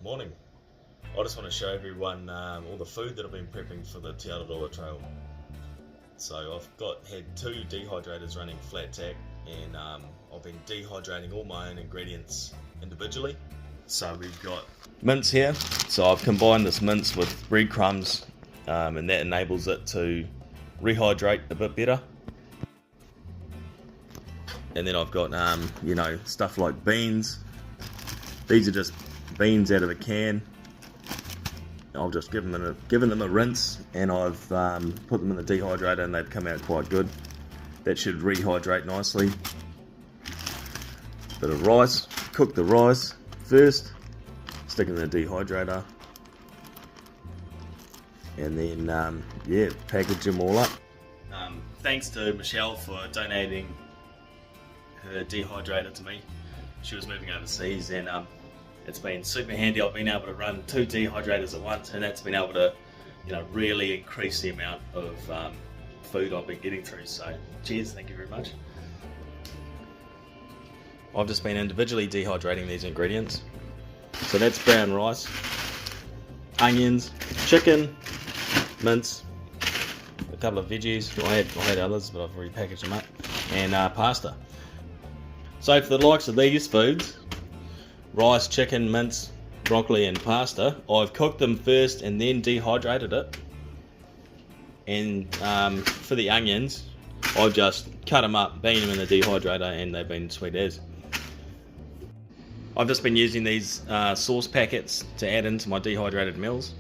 morning. I just want to show everyone all the food that I've been prepping for the Te Araroa trail. So I've had 2 dehydrators running flat tack, and I've been dehydrating all my own ingredients individually. So we've got mince here, so I've combined this mince with breadcrumbs, and that enables it to rehydrate a bit better. And then I've got stuff like beans. These are just beans out of a can. I've just given them a rinse, and I've put them in the dehydrator, and they've come out quite good. That should rehydrate nicely. Bit of rice. Cook the rice first, stick it in the dehydrator, and then package them all up. Thanks to Michelle for donating her dehydrator to me. She was moving overseas, and it's been super handy. I've been able to run 2 dehydrators at once, and that's been able to really increase the amount of food I've been getting through. So cheers, thank you very much. I've just been individually dehydrating these ingredients. So that's brown rice, onions, chicken, mince, a couple of veggies. I had others, but I've already packaged them up, and pasta. So for the likes of these foods, rice, chicken, mince, broccoli and pasta, I've cooked them first and then dehydrated it. And for the onions, I've just cut them up, banged them in the dehydrator, and they've been sweet as. I've just been using these sauce packets to add into my dehydrated meals.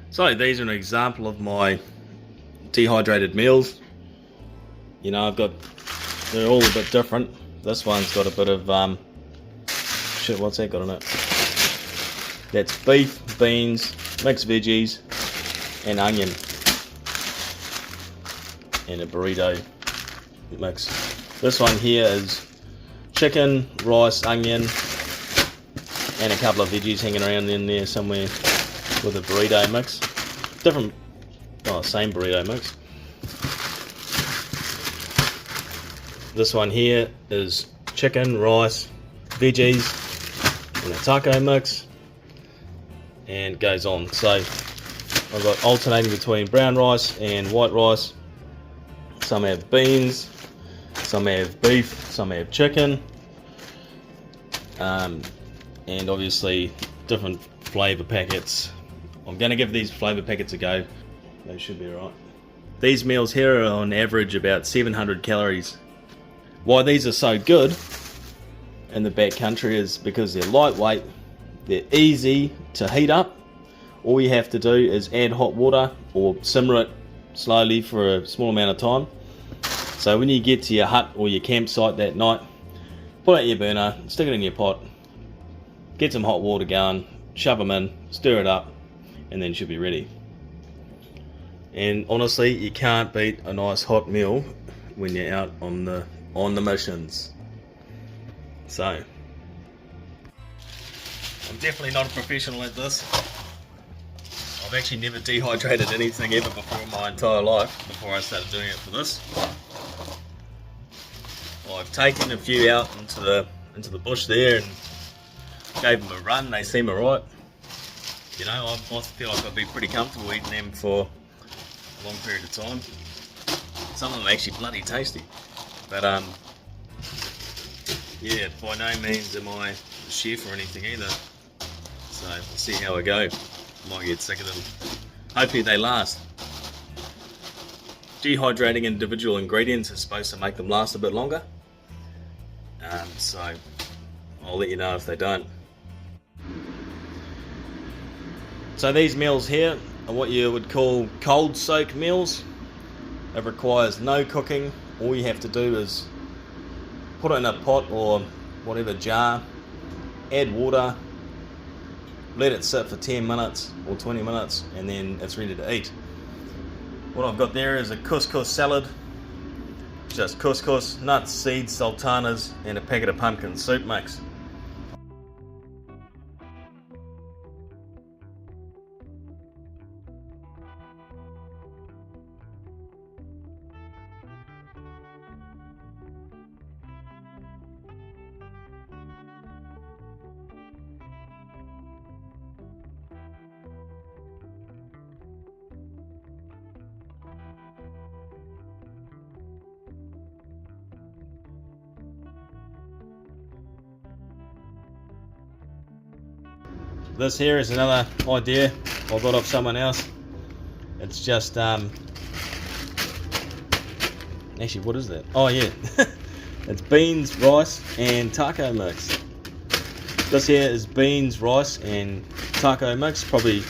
So these are an example of my dehydrated meals. They're all a bit different. This one's got a bit of what's that got in it? That's beef, beans, mixed veggies, and onion, and a burrito mix. This one here is chicken, rice, onion, and a couple of veggies hanging around in there somewhere with a burrito mix. Same burrito mix. This one here is chicken, rice, veggies, and a taco mix, and goes on. So I've got alternating between brown rice and white rice. Some have beans, some have beef, some have chicken, and obviously different flavour packets. I'm going to give these flavour packets a go. They should be alright. These meals here are on average about 700 calories. Why these are so good in the backcountry is because they're lightweight, they're easy to heat up. All you have to do is add hot water or simmer it slowly for a small amount of time. So when you get to your hut or your campsite that night, pull out your burner, stick it in your pot, get some hot water going, shove them in, stir it up, and then you should be ready. And honestly, you can't beat a nice hot meal when you're out on the missions. So I'm definitely not a professional at this. I've actually never dehydrated anything ever before in my entire life before I started doing it for this. I've taken a few out into the bush there and gave them a run. They seem alright. I feel like I'd be pretty comfortable eating them for a long period of time. Some of them are actually bloody tasty. But by no means am I a chef or anything either. So we'll see how I go. Might get sick of them. Hopefully they last. Dehydrating individual ingredients is supposed to make them last a bit longer. So I'll let you know if they don't. So these meals here are what you would call cold soak meals. It requires no cooking. All you have to do is put it in a pot or whatever jar, add water, let it sit for 10 minutes or 20 minutes, and then it's ready to eat. What I've got there is a couscous salad, just couscous, nuts, seeds, sultanas, and a packet of pumpkin soup mix. this here is another idea I got off someone else. It's just actually, what is that? Oh yeah, it's beans, rice, and taco mix. This here is beans, rice, and taco mix. Probably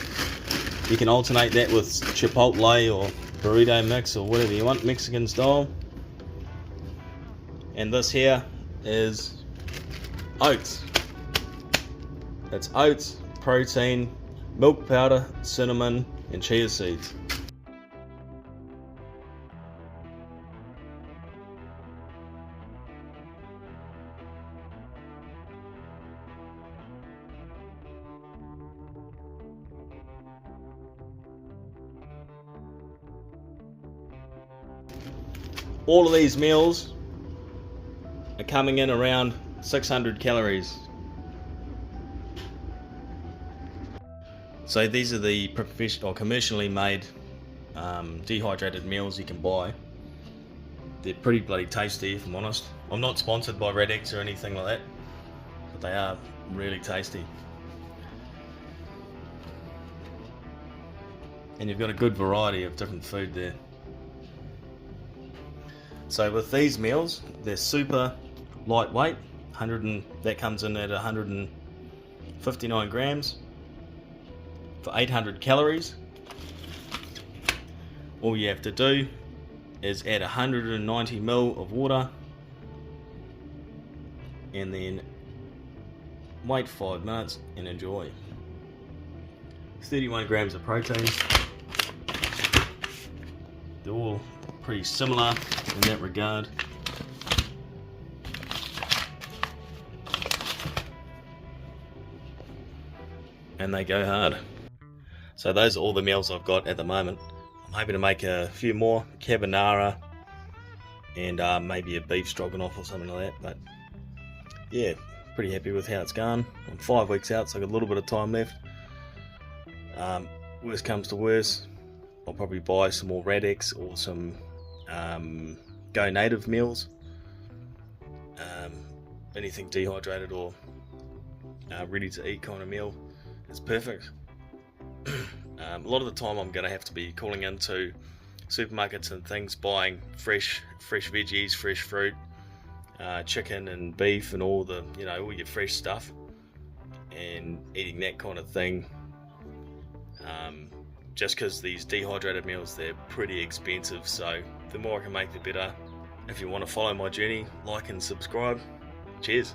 you can alternate that with chipotle or burrito mix or whatever you want, Mexican style. And this here is oats. It's oats, protein, milk powder, cinnamon, and chia seeds. All of these meals are coming in around 600 calories. So these are the professional or commercially made dehydrated meals you can buy. They're pretty bloody tasty, if I'm honest. I'm not sponsored by Red X or anything like that, but they are really tasty. And you've got a good variety of different food there. So with these meals, they're super lightweight. That comes in at 159 grams for 800 calories. All you have to do is add 190 ml of water and then wait 5 minutes and enjoy. 31 grams of protein. They're all pretty similar in that regard. And they go hard. So those are all the meals I've got at the moment. I'm hoping to make a few more, carbonara and maybe a beef stroganoff or something like that. But yeah, pretty happy with how it's going. I'm 5 weeks out, so I've got a little bit of time left. Worst comes to worst, I'll probably buy some more Radix or some Go Native meals. Anything dehydrated or ready to eat kind of meal is perfect. A lot of the time I'm going to have to be calling into supermarkets and things, buying fresh veggies, fresh fruit, chicken and beef and all the, all your fresh stuff, and eating that kind of thing. Just because these dehydrated meals, they're pretty expensive, so the more I can make the better. If you want to follow my journey, like and subscribe. Cheers.